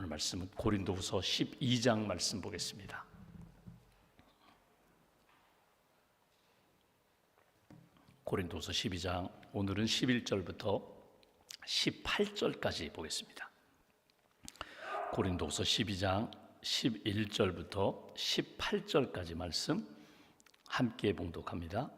오늘 말씀은 고린도후서 12장 말씀 보겠습니다. 고린도후서 12장, 오늘은 11절부터 18절까지 보겠습니다. 고린도후서 12장 11절부터 18절까지 말씀 함께 봉독합니다.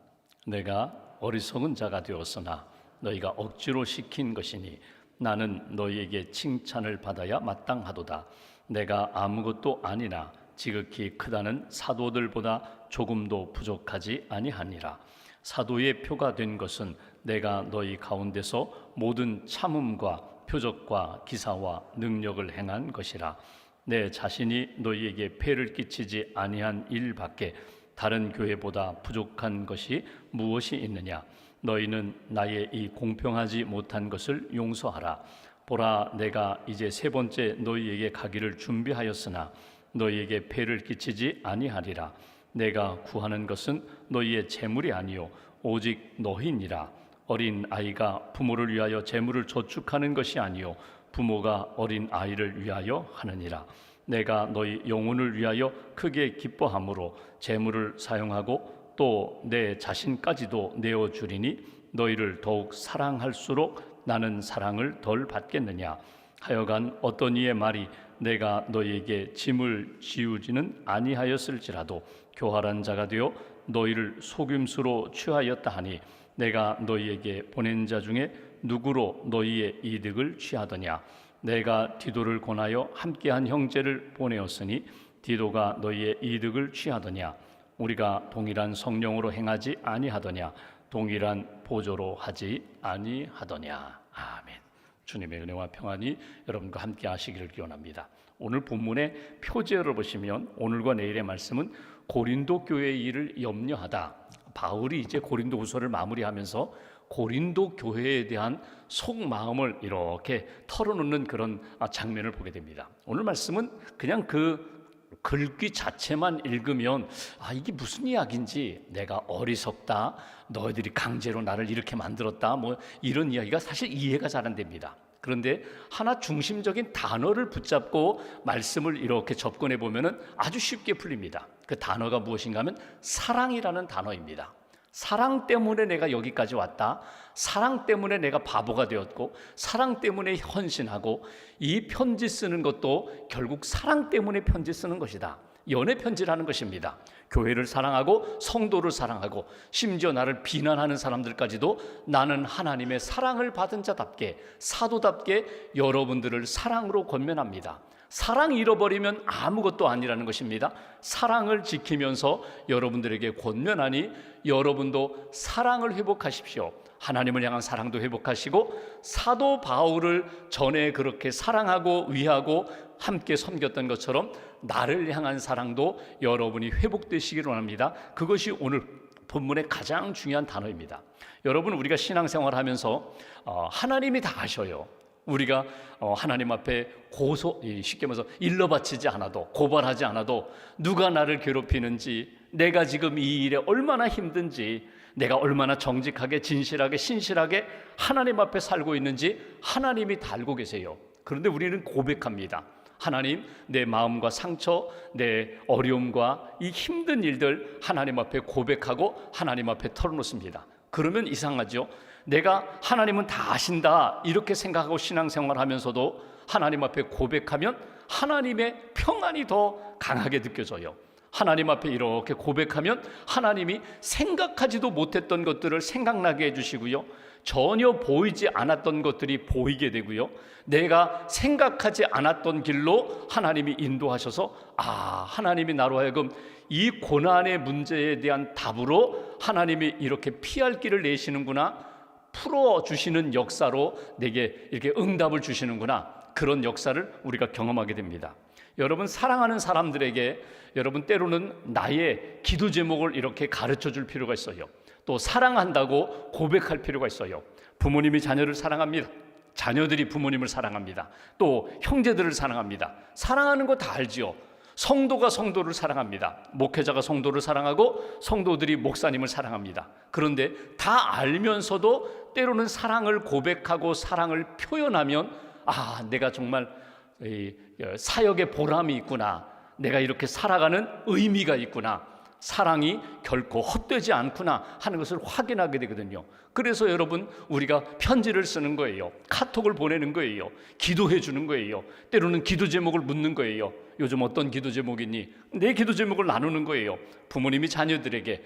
내가 어리석은 자가 되었으나 너희가 억지로 시킨 것이니 나는 너희에게 칭찬을 받아야 마땅하도다. 내가 아무것도 아니나 지극히 크다는 사도들보다 조금도 부족하지 아니하니라. 사도의 표가 된 것은 내가 너희 가운데서 모든 참음과 표적과 기사와 능력을 행한 것이라. 내 자신이 너희에게 폐를 끼치지 아니한 일밖에 다른 교회보다 부족한 것이 무엇이 있느냐? 너희는 나의 이 공평하지 못한 것을 용서하라. 보라, 내가 이제 세 번째 너희에게 가기를 준비하였으나 너희에게 폐를 끼치지 아니하리라. 내가 구하는 것은 너희의 재물이 아니요 오직 너희니라. 어린 아이가 부모를 위하여 재물을 저축하는 것이 아니요 부모가 어린 아이를 위하여 하느니라. 내가 너희 영혼을 위하여 크게 기뻐함으로 재물을 사용하고 또 내 자신까지도 내어주리니 너희를 더욱 사랑할수록 나는 사랑을 덜 받겠느냐. 하여간 어떤 이의 말이 내가 너희에게 짐을 지우지는 아니하였을지라도 교활한 자가 되어 너희를 속임수로 취하였다 하니 내가 너희에게 보낸 자 중에 누구로 너희의 이득을 취하더냐. 내가 디도를 권하여 함께한 형제를 보내었으니 디도가 너희의 이득을 취하더냐. 우리가 동일한 성령으로 행하지 아니하더냐. 동일한 보조로 하지 아니하더냐. 아멘. 주님의 은혜와 평안이 여러분과 함께 하시기를 기원합니다. 오늘 본문의 표제를 보시면 오늘과 내일의 말씀은 고린도 교회의 일을 염려하다. 바울이 이제 고린도후서를 마무리하면서 고린도 교회에 대한 속마음을 이렇게 털어놓는 그런 장면을 보게 됩니다. 오늘 말씀은 그냥 그 글귀 자체만 읽으면 이게 무슨 이야기인지, 내가 어리석다, 너희들이 강제로 나를 이렇게 만들었다, 뭐 이런 이야기가 사실 이해가 잘 안 됩니다. 그런데 하나 중심적인 단어를 붙잡고 말씀을 이렇게 접근해 보면은 아주 쉽게 풀립니다. 그 단어가 무엇인가 하면 사랑이라는 단어입니다. 사랑 때문에 내가 여기까지 왔다. 사랑 때문에 내가 바보가 되었고, 사랑 때문에 헌신하고, 이 편지 쓰는 것도 결국 사랑 때문에 편지 쓰는 것이다. 연애 편지라는 것입니다. 교회를 사랑하고 성도를 사랑하고 심지어 나를 비난하는 사람들까지도 나는 하나님의 사랑을 받은 자답게, 사도답게 여러분들을 사랑으로 권면합니다. 사랑 잃어버리면 아무것도 아니라는 것입니다. 사랑을 지키면서 여러분들에게 권면하니 여러분도 사랑을 회복하십시오. 하나님을 향한 사랑도 회복하시고, 사도 바울을 전에 그렇게 사랑하고 위하고 함께 섬겼던 것처럼 나를 향한 사랑도 여러분이 회복되시기를 원합니다. 그것이 오늘 본문의 가장 중요한 단어입니다. 여러분, 우리가 신앙생활을 하면서 하나님이 다 아셔요. 우리가 하나님 앞에 쉽게 말해서 일러 바치지 않아도, 고발하지 않아도 누가 나를 괴롭히는지, 내가 지금 이 일에 얼마나 힘든지, 내가 얼마나 정직하게 진실하게 신실하게 하나님 앞에 살고 있는지 하나님이 다 알고 계세요. 그런데 우리는 고백합니다. 하나님, 내 마음과 상처, 내 어려움과 이 힘든 일들 하나님 앞에 고백하고 하나님 앞에 털어놓습니다. 그러면 이상하죠. 내가 하나님은 다 아신다 이렇게 생각하고 신앙생활 하면서도 하나님 앞에 고백하면 하나님의 평안이 더 강하게 느껴져요. 하나님 앞에 이렇게 고백하면 하나님이 생각하지도 못했던 것들을 생각나게 해주시고요, 전혀 보이지 않았던 것들이 보이게 되고요, 내가 생각하지 않았던 길로 하나님이 인도하셔서 하나님이 나로 하여금 이 고난의 문제에 대한 답으로 하나님이 이렇게 피할 길을 내시는구나, 풀어주시는 역사로 내게 이렇게 응답을 주시는구나, 그런 역사를 우리가 경험하게 됩니다. 여러분, 사랑하는 사람들에게 여러분 때로는 나의 기도 제목을 이렇게 가르쳐 줄 필요가 있어요. 또 사랑한다고 고백할 필요가 있어요. 부모님이 자녀를 사랑합니다. 자녀들이 부모님을 사랑합니다. 또 형제들을 사랑합니다. 사랑하는 거 다 알지요. 성도가 성도를 사랑합니다. 목회자가 성도를 사랑하고 성도들이 목사님을 사랑합니다. 그런데 다 알면서도 때로는 사랑을 고백하고 사랑을 표현하면 내가 정말 사역의 보람이 있구나, 내가 이렇게 살아가는 의미가 있구나, 사랑이 결코 헛되지 않구나 하는 것을 확인하게 되거든요. 그래서 여러분, 우리가 편지를 쓰는 거예요. 카톡을 보내는 거예요. 기도해 주는 거예요. 때로는 기도 제목을 묻는 거예요. 요즘 어떤 기도 제목이니? 내 기도 제목을 나누는 거예요. 부모님이 자녀들에게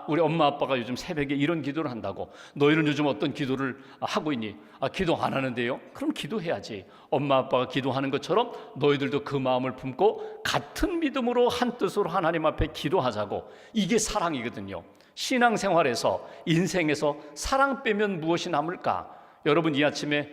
우리 엄마 아빠가 요즘 새벽에 이런 기도를 한다고, 너희는 요즘 어떤 기도를 하고 있니? 기도 안 하는데요? 그럼 기도해야지. 엄마 아빠가 기도하는 것처럼 너희들도 그 마음을 품고 같은 믿음으로 한 뜻으로 하나님 앞에 기도하자고. 이게 사랑이거든요. 신앙생활에서, 인생에서 사랑 빼면 무엇이 남을까? 여러분, 이 아침에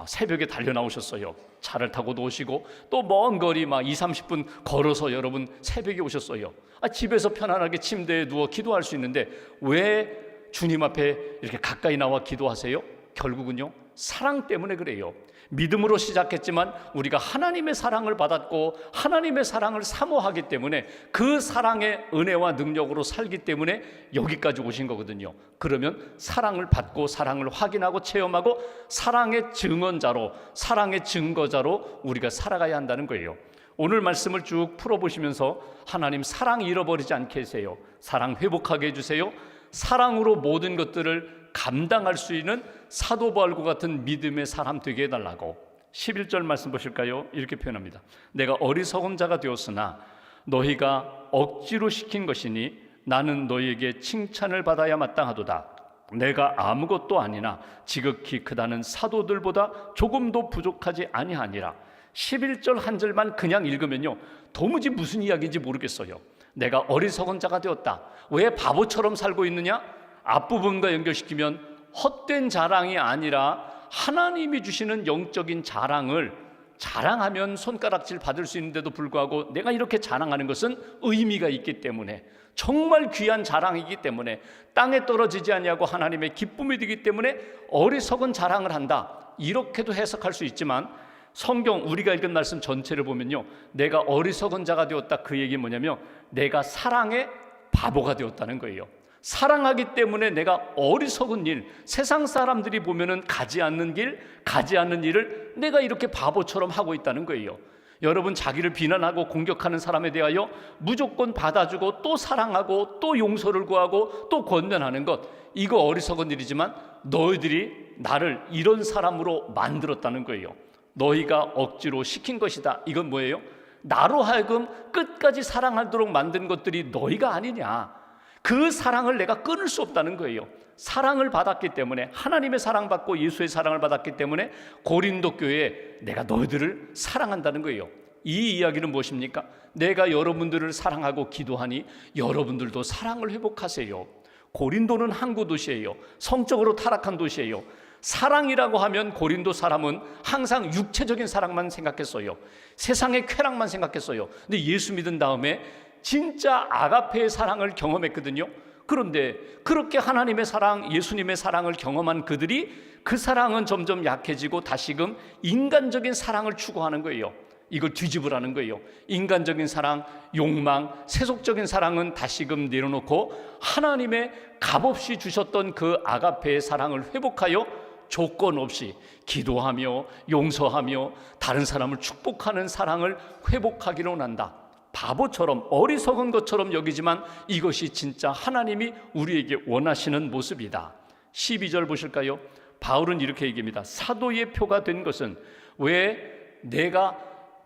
새벽에 달려 나오셨어요. 차를 타고도 오시고 또 먼 거리 20-30분 걸어서 여러분 새벽에 오셨어요. 집에서 편안하게 침대에 누워 기도할 수 있는데 왜 주님 앞에 이렇게 가까이 나와 기도하세요? 결국은요, 사랑 때문에 그래요. 믿음으로 시작했지만 우리가 하나님의 사랑을 받았고 하나님의 사랑을 사모하기 때문에 그 사랑의 은혜와 능력으로 살기 때문에 여기까지 오신 거거든요. 그러면 사랑을 받고 사랑을 확인하고 체험하고 사랑의 증언자로, 사랑의 증거자로 우리가 살아가야 한다는 거예요. 오늘 말씀을 쭉 풀어보시면서 하나님, 사랑 잃어버리지 않게 해주세요. 사랑 회복하게 해주세요. 사랑으로 모든 것들을 감당할 수 있는 사도 바울과 같은 믿음의 사람 되게 해달라고. 11절 말씀 보실까요? 이렇게 표현합니다. 내가 어리석은 자가 되었으나 너희가 억지로 시킨 것이니 나는 너희에게 칭찬을 받아야 마땅하도다. 내가 아무것도 아니나 지극히 크다는 사도들보다 조금도 부족하지 아니하니라. 11절 한 절만 그냥 읽으면요, 도무지 무슨 이야기인지 모르겠어요. 내가 어리석은 자가 되었다. 왜 바보처럼 살고 있느냐? 앞부분과 연결시키면 헛된 자랑이 아니라 하나님이 주시는 영적인 자랑을 자랑하면 손가락질 받을 수 있는데도 불구하고 내가 이렇게 자랑하는 것은 의미가 있기 때문에, 정말 귀한 자랑이기 때문에, 땅에 떨어지지 아니하고 하나님의 기쁨이 되기 때문에 어리석은 자랑을 한다, 이렇게도 해석할 수 있지만 성경 우리가 읽은 말씀 전체를 보면요, 내가 어리석은 자가 되었다, 그 얘기는 뭐냐면 내가 사랑의 바보가 되었다는 거예요. 사랑하기 때문에 내가 어리석은 일, 세상 사람들이 보면은 가지 않는 길, 가지 않는 일을 내가 이렇게 바보처럼 하고 있다는 거예요. 여러분, 자기를 비난하고 공격하는 사람에 대하여 무조건 받아주고 또 사랑하고 또 용서를 구하고 또 권면하는 것, 이거 어리석은 일이지만 너희들이 나를 이런 사람으로 만들었다는 거예요. 너희가 억지로 시킨 것이다. 이건 뭐예요? 나로 하여금 끝까지 사랑하도록 만든 것들이 너희가 아니냐. 그 사랑을 내가 끊을 수 없다는 거예요. 사랑을 받았기 때문에, 하나님의 사랑받고 예수의 사랑을 받았기 때문에 고린도 교회에 내가 너희들을 사랑한다는 거예요. 이 이야기는 무엇입니까? 내가 여러분들을 사랑하고 기도하니 여러분들도 사랑을 회복하세요. 고린도는 항구 도시예요. 성적으로 타락한 도시예요. 사랑이라고 하면 고린도 사람은 항상 육체적인 사랑만 생각했어요. 세상의 쾌락만 생각했어요. 근데 예수 믿은 다음에 진짜 아가페의 사랑을 경험했거든요. 그런데 그렇게 하나님의 사랑, 예수님의 사랑을 경험한 그들이 그 사랑은 점점 약해지고 다시금 인간적인 사랑을 추구하는 거예요. 이걸 뒤집으라는 거예요. 인간적인 사랑, 욕망, 세속적인 사랑은 다시금 내려놓고 하나님의 값없이 주셨던 그 아가페의 사랑을 회복하여 조건 없이 기도하며 용서하며 다른 사람을 축복하는 사랑을 회복하기로 한다. 바보처럼, 어리석은 것처럼 여기지만 이것이 진짜 하나님이 우리에게 원하시는 모습이다. 12절 보실까요? 바울은 이렇게 얘기합니다. 사도의 표가 된 것은, 왜 내가,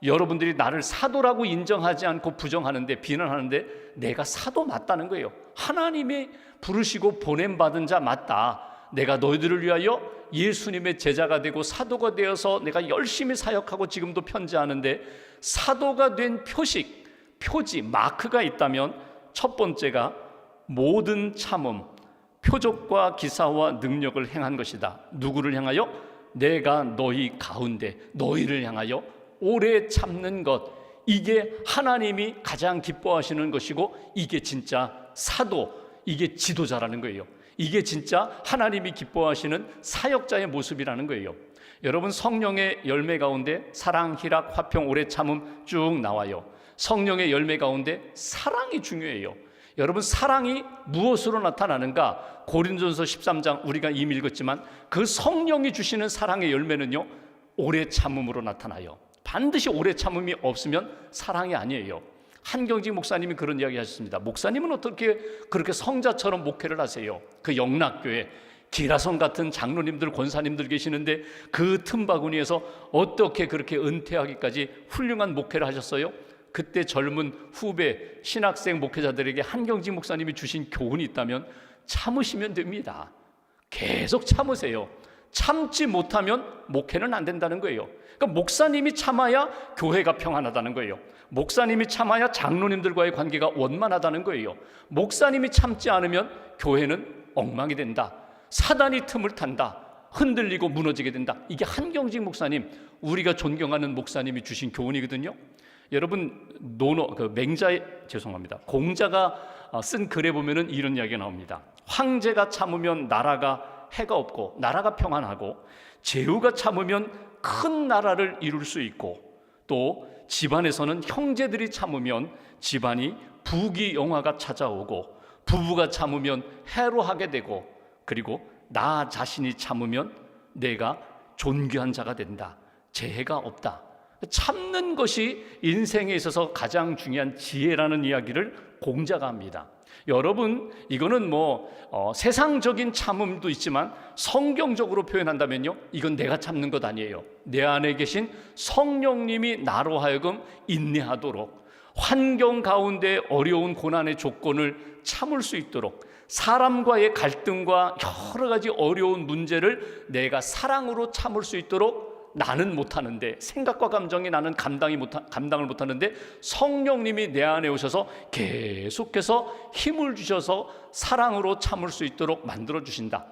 여러분들이 나를 사도라고 인정하지 않고 부정하는데, 비난하는데 내가 사도 맞다는 거예요. 하나님이 부르시고 보냄받은 자 맞다. 내가 너희들을 위하여 예수님의 제자가 되고 사도가 되어서 내가 열심히 사역하고 지금도 편지하는데, 사도가 된 표식, 표지, 마크가 있다면 첫 번째가 모든 참음, 표적과 기사와 능력을 행한 것이다. 누구를 향하여? 내가 너희 가운데, 너희를 향하여 오래 참는 것, 이게 하나님이 가장 기뻐하시는 것이고, 이게 진짜 사도, 이게 지도자라는 거예요. 이게 진짜 하나님이 기뻐하시는 사역자의 모습이라는 거예요. 여러분, 성령의 열매 가운데 사랑, 희락, 화평, 오래 참음 쭉 나와요. 성령의 열매 가운데 사랑이 중요해요. 여러분, 사랑이 무엇으로 나타나는가? 고린도전서 13장 우리가 이미 읽었지만 그 성령이 주시는 사랑의 열매는요, 오래 참음으로 나타나요. 반드시 오래 참음이 없으면 사랑이 아니에요. 한경직 목사님이 그런 이야기 하셨습니다. 목사님은 어떻게 그렇게 성자처럼 목회를 하세요? 그 영락교회 기라성 같은 장로님들, 권사님들 계시는데 그 틈바구니에서 어떻게 그렇게 은퇴하기까지 훌륭한 목회를 하셨어요? 그때 젊은 후배 신학생 목회자들에게 한경직 목사님이 주신 교훈이 있다면 참으시면 됩니다. 계속 참으세요. 참지 못하면 목회는 안 된다는 거예요. 그러니까 목사님이 참아야 교회가 평안하다는 거예요. 목사님이 참아야 장로님들과의 관계가 원만하다는 거예요. 목사님이 참지 않으면 교회는 엉망이 된다. 사단이 틈을 탄다. 흔들리고 무너지게 된다. 이게 한경직 목사님, 우리가 존경하는 목사님이 주신 교훈이거든요. 여러분 공자가 쓴 글에 보면은 이런 이야기가 나옵니다. 황제가 참으면 나라가 해가 없고 나라가 평안하고, 제후가 참으면 큰 나라를 이룰 수 있고, 또 집안에서는 형제들이 참으면 집안이 부귀영화가 찾아오고, 부부가 참으면 해로하게 되고, 그리고 나 자신이 참으면 내가 존귀한 자가 된다. 재해가 없다. 참는 것이 인생에 있어서 가장 중요한 지혜라는 이야기를 공자가 합니다. 여러분, 이거는 세상적인 참음도 있지만 성경적으로 표현한다면요, 이건 내가 참는 것 아니에요. 내 안에 계신 성령님이 나로 하여금 인내하도록, 환경 가운데 어려운 고난의 조건을 참을 수 있도록, 사람과의 갈등과 여러 가지 어려운 문제를 내가 사랑으로 참을 수 있도록, 나는 못하는데, 생각과 감정이 나는 감당을 못하는데 성령님이 내 안에 오셔서 계속해서 힘을 주셔서 사랑으로 참을 수 있도록 만들어주신다.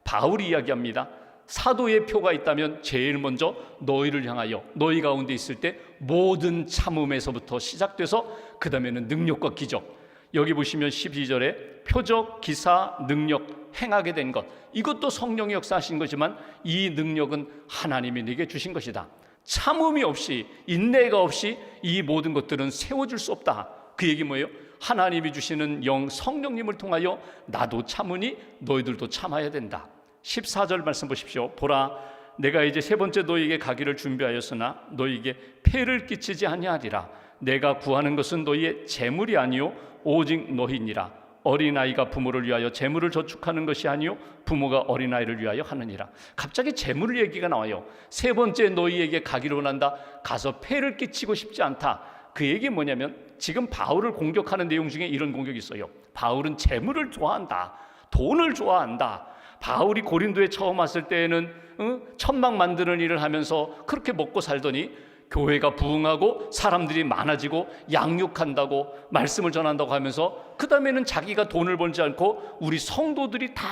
바울이 이야기합니다. 사도의 표가 있다면 제일 먼저 너희를 향하여 너희 가운데 있을 때 모든 참음에서부터 시작돼서 그 다음에는 능력과 기적, 여기 보시면 12절에 표적, 기사, 능력 행하게 된 것, 이것도 성령이 역사하신 거지만 이 능력은 하나님이 네게 주신 것이다. 참음이 없이, 인내가 없이 이 모든 것들은 세워질 수 없다. 그 얘기 뭐예요? 하나님이 주시는 영 성령님을 통하여 나도 참으니 너희들도 참아야 된다. 14절 말씀 보십시오. 보라, 내가 이제 세 번째 너희에게 가기를 준비하였으나 너희에게 폐를 끼치지 아니하리라. 내가 구하는 것은 너희의 재물이 아니요 오직 너희니라. 어린아이가 부모를 위하여 재물을 저축하는 것이 아니요 부모가 어린아이를 위하여 하느니라. 갑자기 재물 얘기가 나와요. 세 번째 너희에게 가기를 원한다. 가서 폐를 끼치고 싶지 않다. 그 얘기 뭐냐면, 지금 바울을 공격하는 내용 중에 이런 공격이 있어요. 바울은 재물을 좋아한다. 돈을 좋아한다. 바울이 고린도에 처음 왔을 때에는 천막 만드는 일을 하면서 그렇게 먹고 살더니 교회가 부흥하고 사람들이 많아지고 양육한다고, 말씀을 전한다고 하면서 그 다음에는 자기가 돈을 벌지 않고 우리 성도들이 다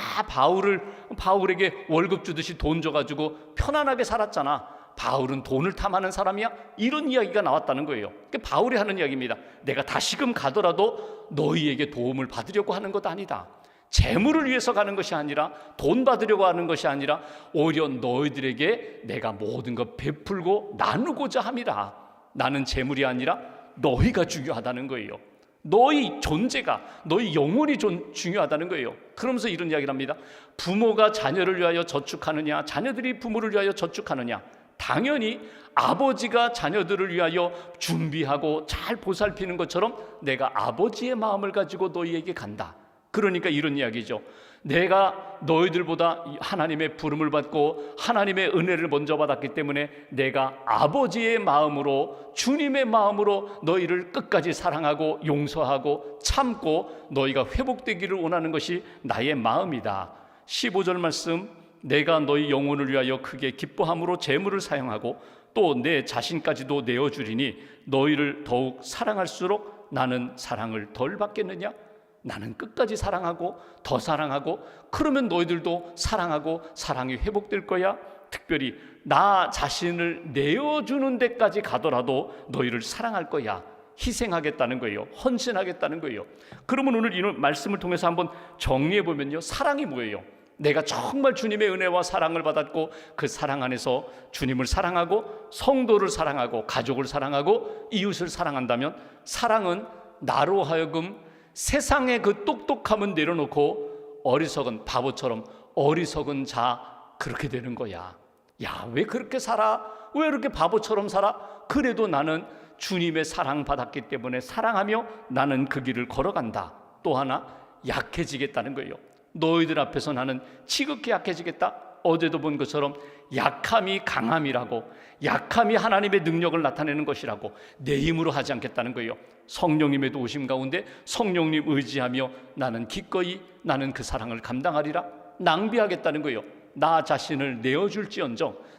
바울에게 월급 주듯이 돈 줘가지고 편안하게 살았잖아. 바울은 돈을 탐하는 사람이야? 이런 이야기가 나왔다는 거예요. 바울이 하는 이야기입니다. 내가 다시금 가더라도 너희에게 도움을 받으려고 하는 것 아니다. 재물을 위해서 가는 것이 아니라, 돈 받으려고 하는 것이 아니라, 오히려 너희들에게 내가 모든 것 베풀고 나누고자 함이라. 나는 재물이 아니라 너희가 중요하다는 거예요. 너희 존재가, 너희 영혼이 중요하다는 거예요. 그러면서 이런 이야기를 합니다. 부모가 자녀를 위하여 저축하느냐, 자녀들이 부모를 위하여 저축하느냐. 당연히 아버지가 자녀들을 위하여 준비하고 잘 보살피는 것처럼 내가 아버지의 마음을 가지고 너희에게 간다. 그러니까 이런 이야기죠. 내가 너희들보다 하나님의 부름을 받고 하나님의 은혜를 먼저 받았기 때문에 내가 아버지의 마음으로, 주님의 마음으로 너희를 끝까지 사랑하고 용서하고 참고 너희가 회복되기를 원하는 것이 나의 마음이다. 15절 말씀, 내가 너희 영혼을 위하여 크게 기뻐함으로 재물을 사용하고 또 내 자신까지도 내어주리니 너희를 더욱 사랑할수록 나는 사랑을 덜 받겠느냐? 나는 끝까지 사랑하고 더 사랑하고, 그러면 너희들도 사랑하고 사랑이 회복될 거야. 특별히 나 자신을 내어주는 데까지 가더라도 너희를 사랑할 거야. 희생하겠다는 거예요. 헌신하겠다는 거예요. 그러면 오늘 이 말씀을 통해서 한번 정리해 보면요, 사랑이 뭐예요? 내가 정말 주님의 은혜와 사랑을 받았고 그 사랑 안에서 주님을 사랑하고 성도를 사랑하고 가족을 사랑하고 이웃을 사랑한다면, 사랑은 나로 하여금 세상의 그 똑똑함은 내려놓고 어리석은 바보처럼 어리석은 자, 그렇게 되는 거야. 야, 왜 그렇게 살아? 왜 이렇게 바보처럼 살아? 그래도 나는 주님의 사랑받았기 때문에 사랑하며 나는 그 길을 걸어간다. 또 하나, 약해지겠다는 거예요. 너희들 앞에서 나는 지극히 약해지겠다. 어제도 본 것처럼 약함이 강함이라고, 약함이 하나님의 능력을 나타내는 것이라고, 내 힘으로 하지 않겠다는 거예요. 성령님의 도우심 가운데 성령님 의지하며 나는 기꺼이 나는 그 사랑을 감당하리라. 낭비하겠다는 거예요. 나 자신을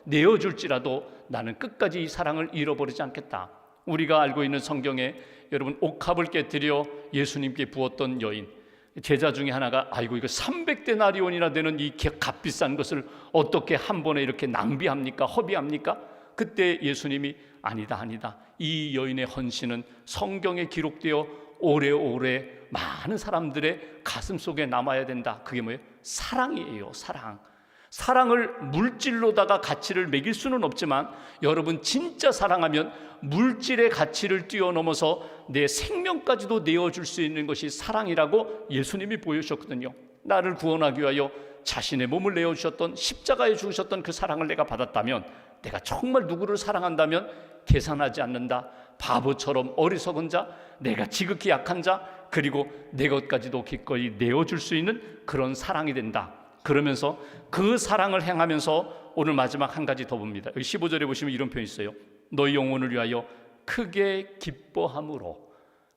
내어줄지라도 나는 끝까지 이 사랑을 잃어버리지 않겠다. 우리가 알고 있는 성경에 여러분 옥합을 깨뜨려 예수님께 부었던 여인, 제자 중에 하나가 아이고 이거 300데나리온이나 되는 이 값비싼 것을 어떻게 한 번에 이렇게 낭비합니까? 허비합니까? 그때 예수님이 아니다 이 여인의 헌신은 성경에 기록되어 오래오래 많은 사람들의 가슴 속에 남아야 된다. 그게 뭐예요? 사랑이에요. 사랑을 물질로다가 가치를 매길 수는 없지만 여러분 진짜 사랑하면 물질의 가치를 뛰어넘어서 내 생명까지도 내어줄 수 있는 것이 사랑이라고 예수님이 보여주셨거든요. 나를 구원하기 위하여 자신의 몸을 내어주셨던, 십자가에 죽으셨던 그 사랑을 내가 받았다면, 내가 정말 누구를 사랑한다면 계산하지 않는다. 바보처럼 어리석은 자, 내가 지극히 약한 자, 그리고 내 것까지도 기꺼이 내어줄 수 있는 그런 사랑이 된다. 그러면서 그 사랑을 행하면서 오늘 마지막 한 가지 더 봅니다. 15절에 보시면 이런 표현이 있어요. 너희 영혼을 위하여 크게 기뻐함으로.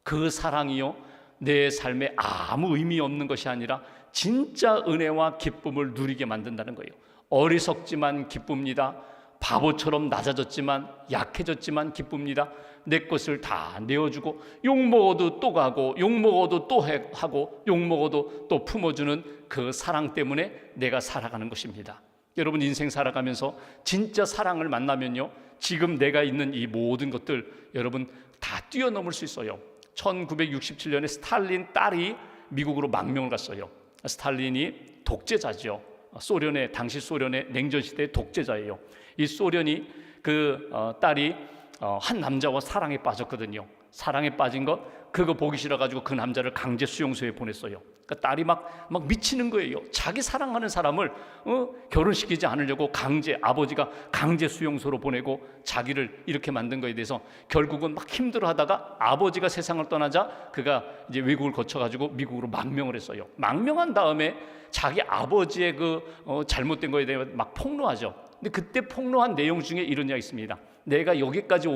그 사랑이요, 내 삶에 아무 의미 없는 것이 아니라 진짜 은혜와 기쁨을 누리게 만든다는 거예요. 어리석지만 기쁩니다. 바보처럼 낮아졌지만, 약해졌지만 기쁩니다. 내 것을 다 내어주고, 욕먹어도 또 가고, 욕먹어도 또 하고, 욕먹어도 또 품어주는 그 사랑 때문에 내가 살아가는 것입니다. 여러분 인생 살아가면서 진짜 사랑을 만나면요, 지금 내가 있는 이 모든 것들 여러분 다 뛰어넘을 수 있어요. 1967년에 스탈린 딸이 미국으로 망명을 갔어요. 스탈린이 독재자죠. 당시 소련의 냉전시대의 독재자예요. 이 소련이 딸이 한 남자와 사랑에 빠졌거든요. 사랑에 빠진 그거 보기 싫어가지고 그 남자를 강제 수용소에 보냈어요. 그러니까 딸이 막 미치는 거예요. 자기 사랑하는 사람을 결혼시키지 않으려고 아버지가 강제 수용소로 보내고 자기를 이렇게 만든 거에 대해서 결국은 막 힘들어하다가 아버지가 세상을 떠나자 그가 이제 외국을 거쳐가지고 미국으로 망명을 했어요. 망명한 다음에 자기 아버지의 잘못된 거에 대해 막 폭로하죠. 근데 그때 폭로한 내용 중에 이런 이야기가 있습니다. 내가 여기까지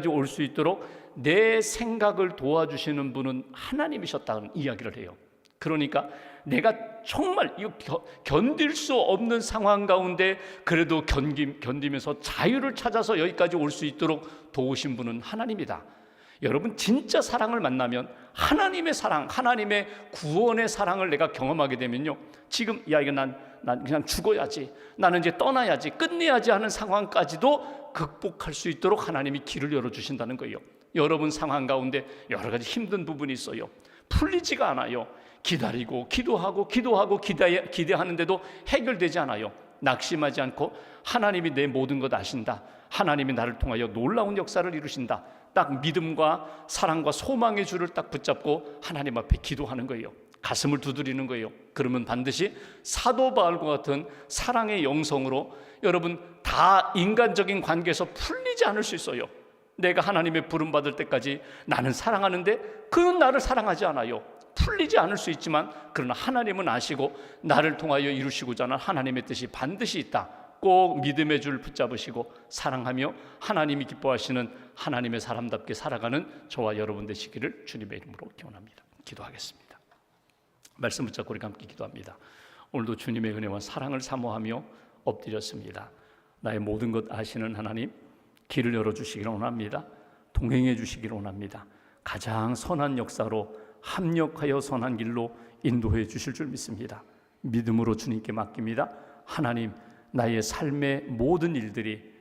올 수 있도록 내 생각을 도와주시는 분은 하나님이셨다는 이야기를 해요. 그러니까 내가 정말 견딜 수 없는 상황 가운데 그래도 견디면서 자유를 찾아서 여기까지 올 수 있도록 도우신 분은 하나님이다. 여러분 진짜 사랑을 만나면 하나님의 사랑, 하나님의 구원의 사랑을 내가 경험하게 되면요, 지금 이거 난 그냥 죽어야지, 나는 이제 떠나야지, 끝내야지 하는 상황까지도 극복할 수 있도록 하나님이 길을 열어주신다는 거예요. 여러분 상황 가운데 여러 가지 힘든 부분이 있어요. 풀리지가 않아요. 기다리고 기도하고 기대하는데도 해결되지 않아요. 낙심하지 않고 하나님이 내 모든 것 아신다, 하나님이 나를 통하여 놀라운 역사를 이루신다, 딱 믿음과 사랑과 소망의 줄을 딱 붙잡고 하나님 앞에 기도하는 거예요. 가슴을 두드리는 거예요. 그러면 반드시 사도 바울과 같은 사랑의 영성으로 여러분 다 인간적인 관계에서 풀리지 않을 수 있어요. 내가 하나님의 부름받을 때까지 나는 사랑하는데 그는 나를 사랑하지 않아요. 풀리지 않을 수 있지만 그러나 하나님은 아시고 나를 통하여 이루시고자 하는 하나님의 뜻이 반드시 있다. 꼭 믿음의 줄 붙잡으시고 사랑하며 하나님이 기뻐하시는 하나님의 사람답게 살아가는 저와 여러분 되시기를 주님의 이름으로 기원합니다. 기도하겠습니다. 말씀 붙잡고 우리가 함께 기도합니다. 오늘도 주님의 은혜와 사랑을 사모하며 엎드렸습니다. 나의 모든 것 아시는 하나님, 길을 열어주시기를 원합니다. 동행해 주시기를 원합니다. 가장 선한 역사로 합력하여 선한 길로 인도해 주실 줄 믿습니다. 믿음으로 주님께 맡깁니다. 하나님, 나의 삶의 모든 일들이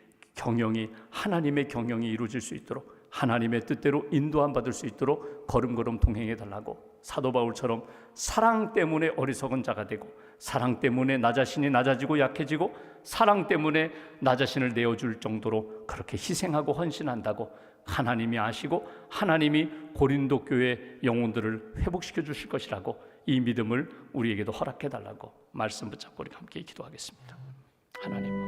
하나님의 경영이 이루어질 수 있도록, 하나님의 뜻대로 인도함 받을 수 있도록 걸음걸음 동행해 달라고, 사도 바울처럼 사랑 때문에 어리석은 자가 되고, 사랑 때문에 나 자신이 낮아지고 약해지고, 사랑 때문에 나 자신을 내어줄 정도로 그렇게 희생하고 헌신한다고 하나님이 아시고 하나님이 고린도 교회 영혼들을 회복시켜 주실 것이라고, 이 믿음을 우리에게도 허락해 달라고 말씀 붙잡고 우리 함께 기도하겠습니다. 하나님,